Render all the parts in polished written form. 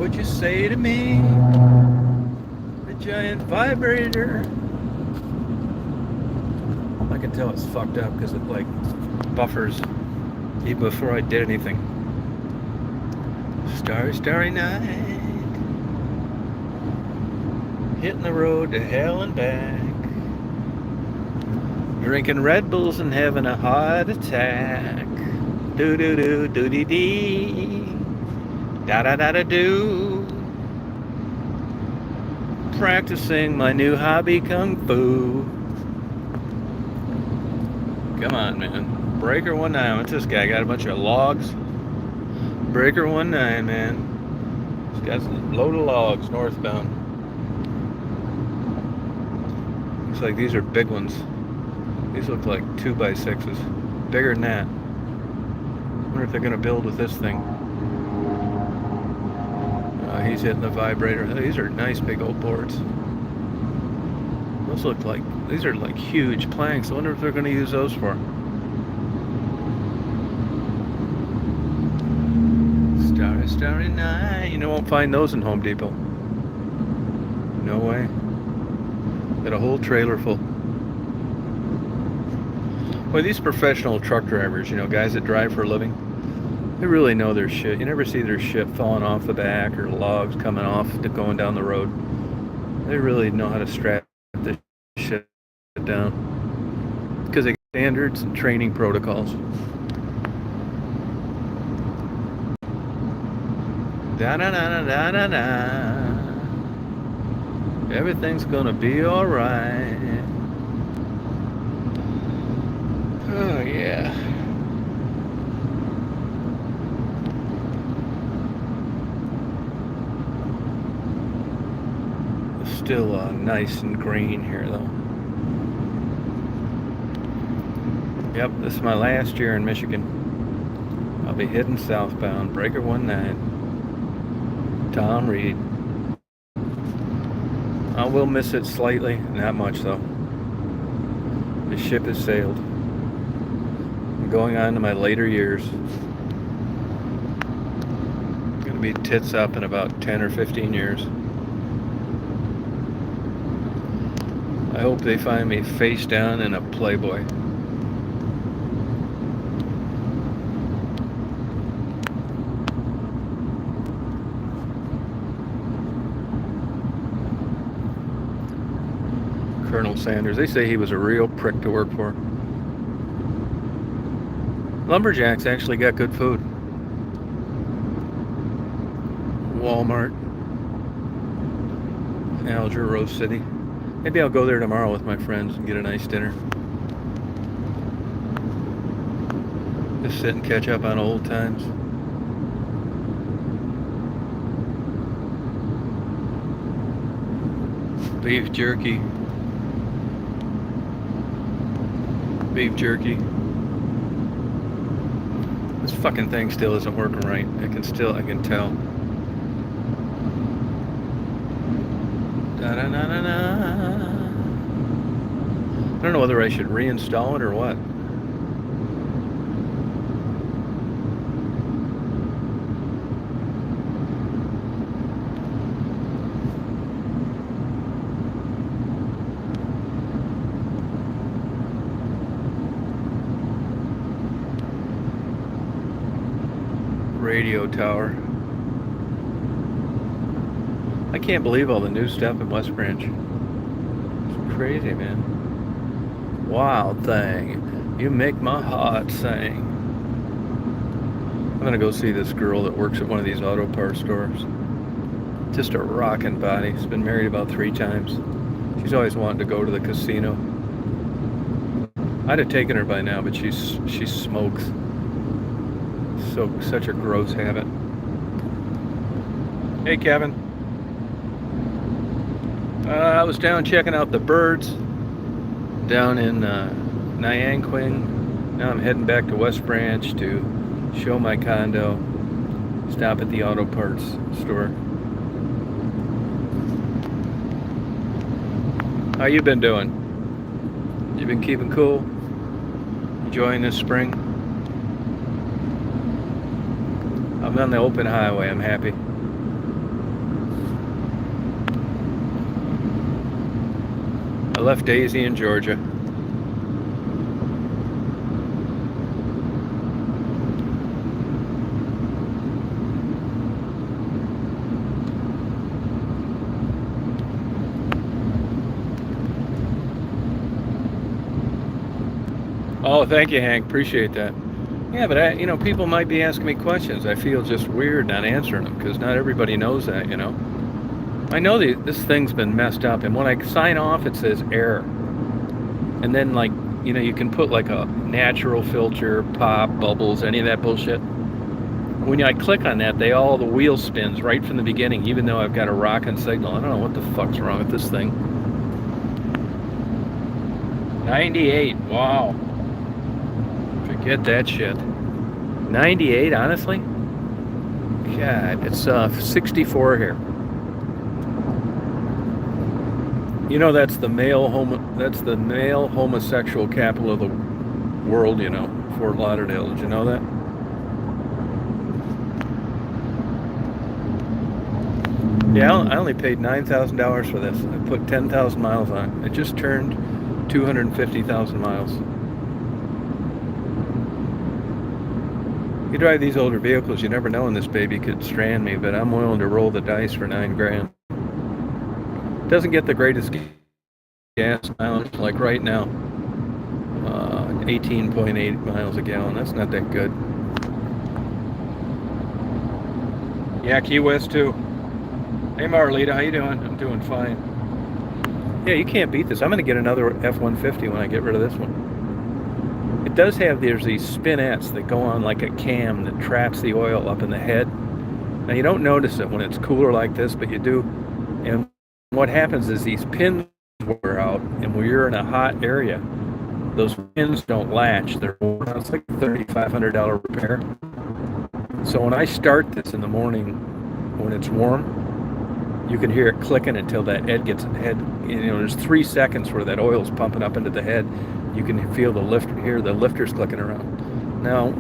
Would you say to me, the giant vibrator? I can tell it's fucked up because it like buffers even before I did anything. Starry, starry night, hitting the road to hell and back, drinking Red Bulls and having a heart attack. Do do do do dee dee, da da da da do. Practicing my new hobby, kung fu. Come on, man. Breaker 19. What's this guy? Got a bunch of logs. Breaker 19, man. He's got a load of logs northbound. Looks like these are big ones. These look like 2x6s. Bigger than that. Wonder if they're going to build with this thing. He's hitting the vibrator. These are nice big old boards. Those look like, these are like huge planks. I wonder if they're going to use those for. Starry, starry night. You won't find those in Home Depot. No way. Got a whole trailer full. Well, these professional truck drivers, guys that drive for a living, they really know their shit. You never see their shit falling off the back or logs coming off going down the road. They really know how to strap this shit down because they got standards and training protocols. Da da da da da da. Everything's gonna be alright. Oh yeah. Still nice and green here though. Yep, this is my last year in Michigan. I'll be heading southbound, Breaker 19. Tom Reed. I will miss it slightly, not much though. The ship has sailed. I'm going on to my later years. Gonna be tits up in about 10 or 15 years. I hope they find me face down in a Playboy. Colonel Sanders. They say he was a real prick to work for. Lumberjacks actually got good food. Walmart. Alger, Rose City. Maybe I'll go there tomorrow with my friends and get a nice dinner. Just sit and catch up on old times. Beef jerky. Beef jerky. This fucking thing still isn't working right. I can tell. Da, da, da, da, da. I don't know whether I should reinstall it or what. Radio tower. I can't believe all the new stuff in West Branch. It's crazy, man. Wild thing. You make my heart sing. I'm gonna go see this girl that works at one of these auto parts stores. Just a rockin' body. She's been married about 3 times. She's always wanted to go to the casino. I'd have taken her by now, but she smokes. Such a gross habit. Hey, Kevin. I was down checking out the birds down in Nyanquing. Now I'm heading back to West Branch to show my condo, stop at the auto parts store. How you been doing? You been keeping cool? Enjoying this spring? I'm on the open highway, I'm happy. left Daisy in Georgia. Oh, thank you, Hank. Appreciate that. Yeah, but people might be asking me questions. I feel just weird not answering them because not everybody knows that, I know this thing's been messed up, and when I sign off, it says error. And then, like, you can put like a natural filter, pop, bubbles, any of that bullshit. When I click on that, all the wheel spins right from the beginning, even though I've got a rocking signal. I don't know what the fuck's wrong with this thing. 98, wow. Forget that shit. 98, honestly? God, it's 64 here. That's the male homosexual capital of the world, Fort Lauderdale. Did you know that? Yeah, I only paid $9,000 for this. I put 10,000 miles on it. It just turned 250,000 miles. You drive these older vehicles, you never know when this baby could strand me, but I'm willing to roll the dice for $9,000. Doesn't get the greatest gas mileage, like right now, 18.8 miles a gallon. That's not that good. Yeah, Key West too. Hey Marlita, how you doing? I'm doing fine. Yeah, you can't beat this. I'm going to get another F-150 when I get rid of this one. It does have, there's these spinettes that go on like a cam that traps the oil up in the head. Now you don't notice it when it's cooler like this, but you do. And what happens is these pins wear out, and when you're in a hot area, those pins don't latch. It's like a $3,500 repair. So when I start this in the morning, when it's warm, you can hear it clicking until that head gets head. There's 3 seconds where that oil's pumping up into the head. You can feel the lifters clicking around. Now,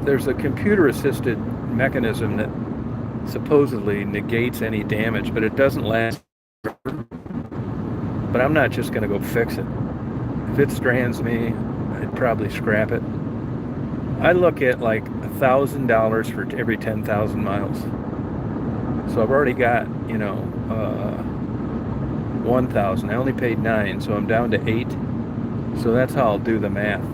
there's a computer-assisted mechanism that supposedly negates any damage, but it doesn't last. But I'm not just going to go fix it. If it strands me, I'd probably scrap it. I look at like $1,000 for every 10,000 miles. So I've already got, 1,000. I only paid 9, so I'm down to 8. So that's how I'll do the math.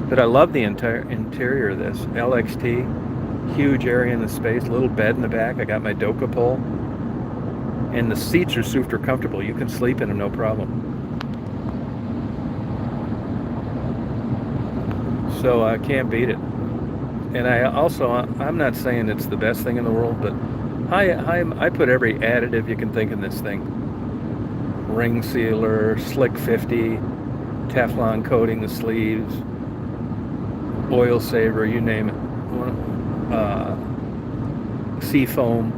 But I love the entire interior of this. LXT, huge area in the space, little bed in the back. I got my Doka pole. And the seats are super comfortable. You can sleep in them, no problem. So I can't beat it. And I'm not saying it's the best thing in the world, but I put every additive you can think in this thing. Ring sealer, Slick 50, Teflon coating the sleeves, oil saver, you name it. Sea foam.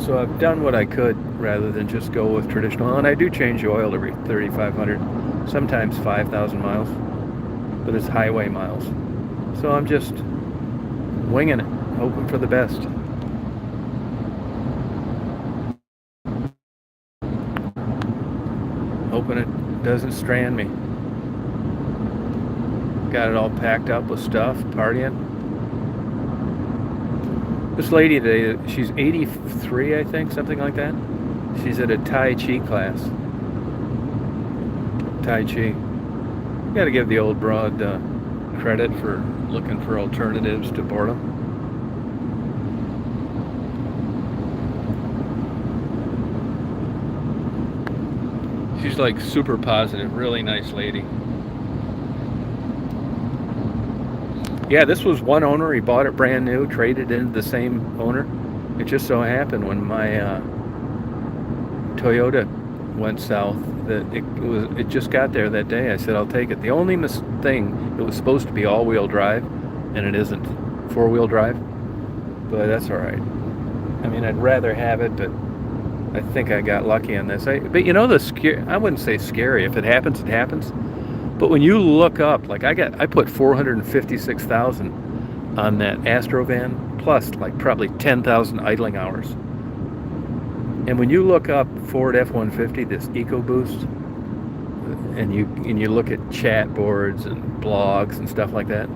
So I've done what I could rather than just go with traditional. And I do change the oil every 3,500, sometimes 5,000 miles, but it's highway miles. So I'm just winging it, hoping for the best. Hoping it doesn't strand me. Got it all packed up with stuff, partying. This lady today, she's 83, I think, something like that. She's at a Tai Chi class. Tai Chi. You got to give the old broad credit for looking for alternatives to boredom. She's like super positive, really nice lady. Yeah, this was one owner. He bought it brand new, traded into the same owner. It just so happened when my Toyota went south that it just got there that day. I said, I'll take it. The only thing, it was supposed to be all-wheel drive, and it isn't. 4-wheel drive. But that's all right. I mean, I'd rather have it, but I think I got lucky on this. But I wouldn't say scary. If it happens, it happens. But when you look up, like I put 456,000 on that Astrovan, plus like probably 10,000 idling hours. And when you look up Ford F-150, this EcoBoost, and you look at chat boards and blogs and stuff like that,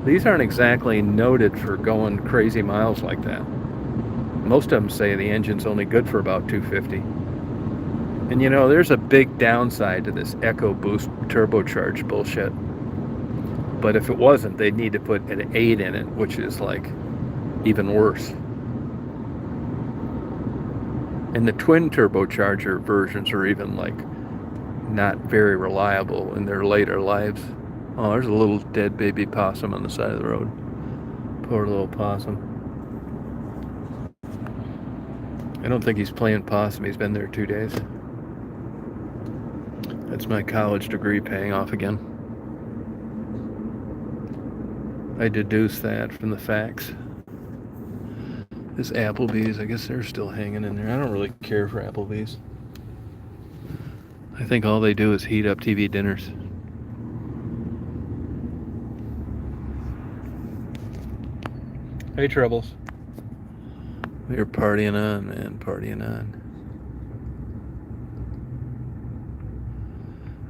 these aren't exactly noted for going crazy miles like that. Most of them say the engine's only good for about 250. And you know, there's a big downside to this EcoBoost turbocharged bullshit. But if it wasn't, they'd need to put an 8 in it, which is like even worse. And the twin turbocharger versions are even like not very reliable in their later lives. Oh, there's a little dead baby possum on the side of the road. Poor little possum. I don't think he's playing possum. He's been there 2 days. That's my college degree paying off again. I deduced that from the facts. This Applebee's, I guess they're still hanging in there. I don't really care for Applebee's. I think all they do is heat up TV dinners. Hey, Troubles. We're partying on, man, partying on.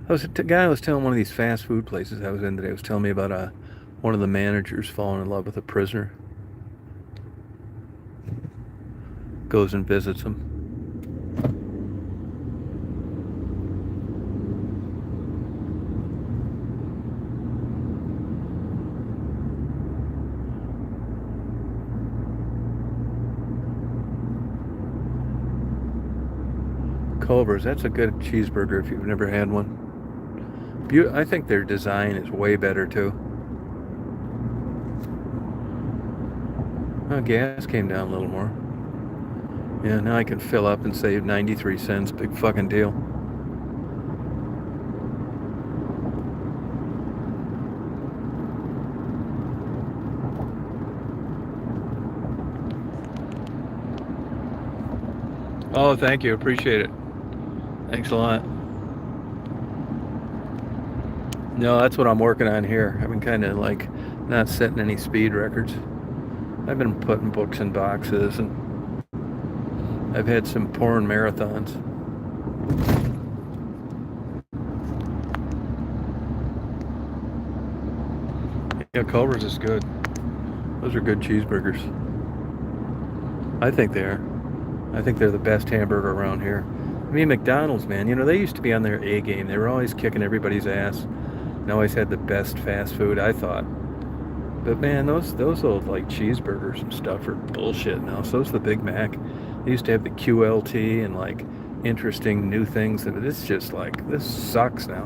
The guy I was telling one of these fast food places I was in today was telling me about one of the managers falling in love with a prisoner. Goes and visits him. Culver's, that's a good cheeseburger if you've never had one. I think their design is way better too. Oh, gas came down a little more. Yeah, now I can fill up and save 93 cents. Big fucking deal. Oh, thank you. Appreciate it. Thanks a lot. No, that's what I'm working on here. I've been kind of like not setting any speed records. I've been putting books in boxes, and I've had some porn marathons. Yeah, Culver's is good. Those are good cheeseburgers. I think they are. I think they're the best hamburger around here. I mean, McDonald's, man, you know, they used to be on their A game. They were always kicking everybody's ass. And always had the best fast food, I thought. But man, those old like cheeseburgers and stuff are bullshit now. So's the Big Mac. They used to have the QLT and like interesting new things. And it's just like, this sucks now.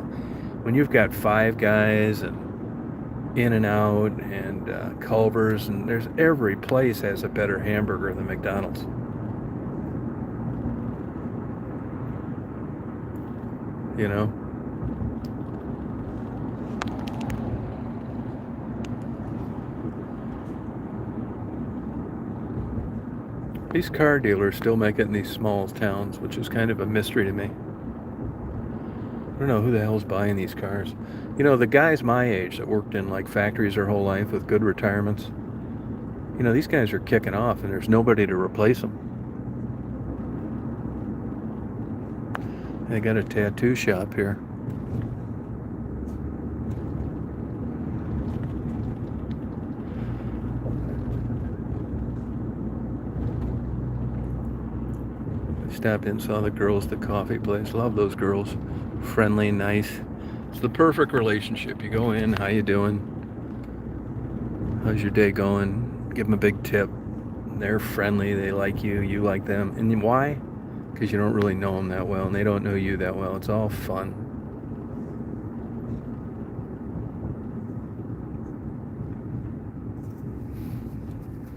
When you've got Five Guys and In-N-Out and Culver's, and there's every place has a better hamburger than McDonald's. You know? These car dealers still make it in these small towns, which is kind of a mystery to me. I don't know who the hell's buying these cars. You know, the guys my age that worked in like factories their whole life with good retirements, you know, these guys are kicking off and there's nobody to replace them. They got a tattoo shop here. Stopped in, saw the girls at the coffee place. Love those girls. Friendly, nice. It's the perfect relationship. You go in, how you doing? How's your day going? Give them a big tip. They're friendly, they like you, you like them. And why? Because you don't really know them that well, and they don't know you that well. It's all fun.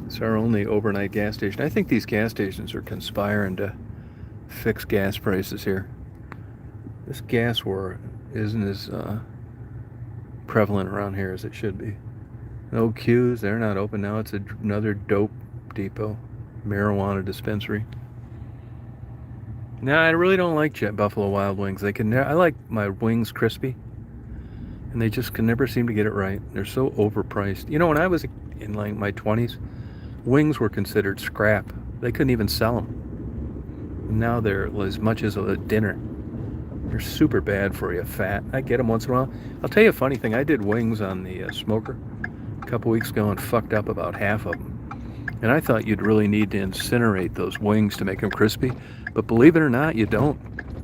It's our only overnight gas station. I think these gas stations are conspiring to fix gas prices here. This gas war isn't as prevalent around here as it should be. No queues, they're not open now. It's another dope depot, marijuana dispensary. No, I really don't like Buffalo Wild Wings. I like my wings crispy, and they just can never seem to get it right. They're so overpriced. You know, when I was in like my 20s, wings were considered scrap. They couldn't even sell them. Now they're as much as a dinner. They're super bad for you, fat. I get them once in a while. I'll tell you a funny thing. I did wings on the smoker a couple weeks ago and fucked up about half of them. And I thought you'd really need to incinerate those wings to make them crispy. But believe it or not, you don't.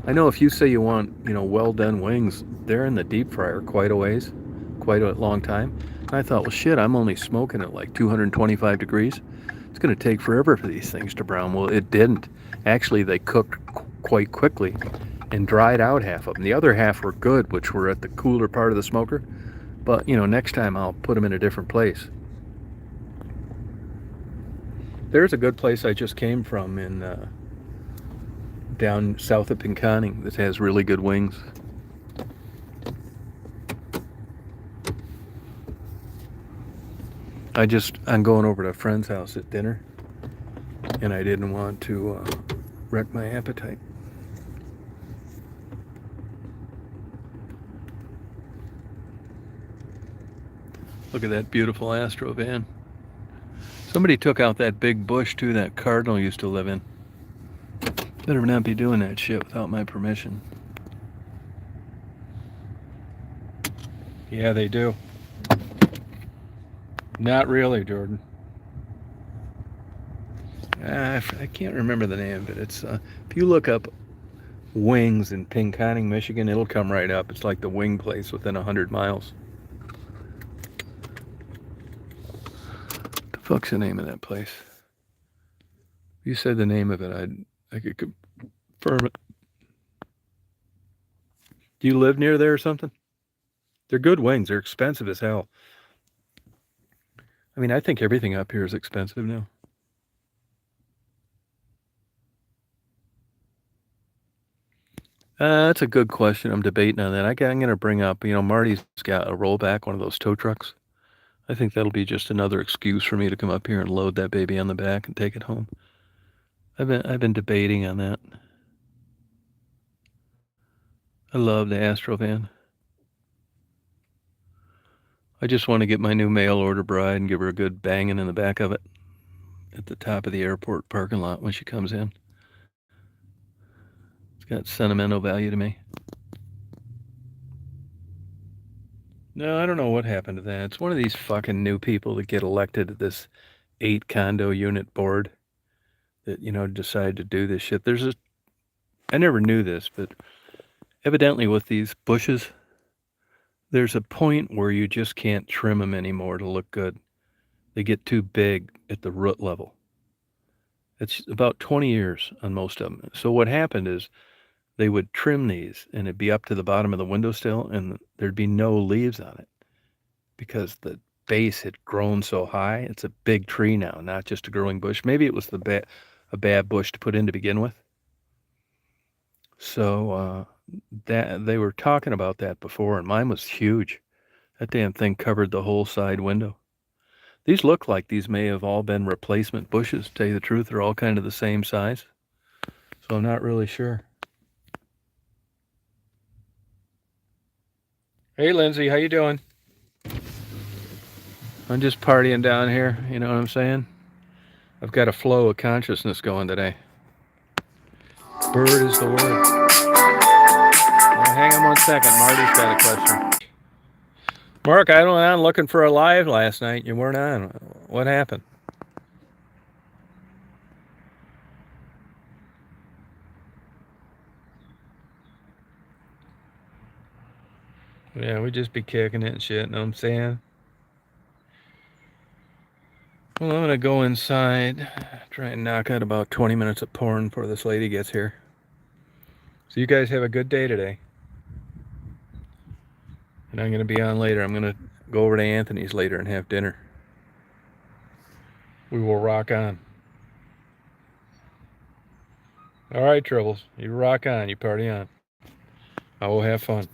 I know if you say you want, well done wings, they're in the deep fryer quite a ways, quite a long time. And I thought, well, shit, I'm only smoking at like 225 degrees. It's going to take forever for these things to brown. Well, it didn't. Actually, they cooked quite quickly and dried out half of them. The other half were good, which were at the cooler part of the smoker. But, next time I'll put them in a different place. There's a good place I just came from in down south of Pinconning that has really good wings. I'm going over to a friend's house at dinner, and I didn't want to wreck my appetite. Look at that beautiful Astro van. Somebody took out that big bush too that Cardinal used to live in. Better not be doing that shit without my permission. Yeah, they do. Not really, Jordan. I can't remember the name, but it's if you look up wings in Pinconning, Michigan, it'll come right up. It's like the wing place within 100 miles. What the fuck's the name of that place? If you said the name of it, I could confirm it. Do you live near there or something? They're good wings. They're expensive as hell. I mean, I think everything up here is expensive now. That's a good question. I'm debating on that. I'm going to bring up, Marty's got a rollback, one of those tow trucks. I think that'll be just another excuse for me to come up here and load that baby on the back and take it home. I've been debating on that. I love the Astro van. I just want to get my new mail order bride and give her a good banging in the back of it at the top of the airport parking lot when she comes in. It's got sentimental value to me. No, I don't know what happened to that. It's one of these fucking new people that get elected to this 8 condo unit board that, decide to do this shit. I never knew this, but evidently with these bushes, there's a point where you just can't trim them anymore to look good. They get too big at the root level. It's about 20 years on most of them. So what happened is they would trim these and it'd be up to the bottom of the windowsill and there'd be no leaves on it because the base had grown so high. It's a big tree now, not just a growing bush. Maybe it was a bad bush to put in to begin with. So that they were talking about that before, and mine was huge. That damn thing covered the whole side window. These look like these may have all been replacement bushes. To tell you the truth, they're all kind of the same size. So I'm not really sure. Hey, Lindsay, how you doing? I'm just partying down here, you know what I'm saying? I've got a flow of consciousness going today. Bird is the word. Hang on one second. Marty's got a question. Mark, I went on looking for a live last night. You weren't on. What happened? Yeah, we just be kicking it and shit, know what I'm saying? Well, I'm going to go inside, try and knock out about 20 minutes of porn before this lady gets here. So you guys have a good day today. And I'm going to be on later. I'm going to go over to Anthony's later and have dinner. We will rock on. All right, Troubles. You rock on. You party on. I will have fun.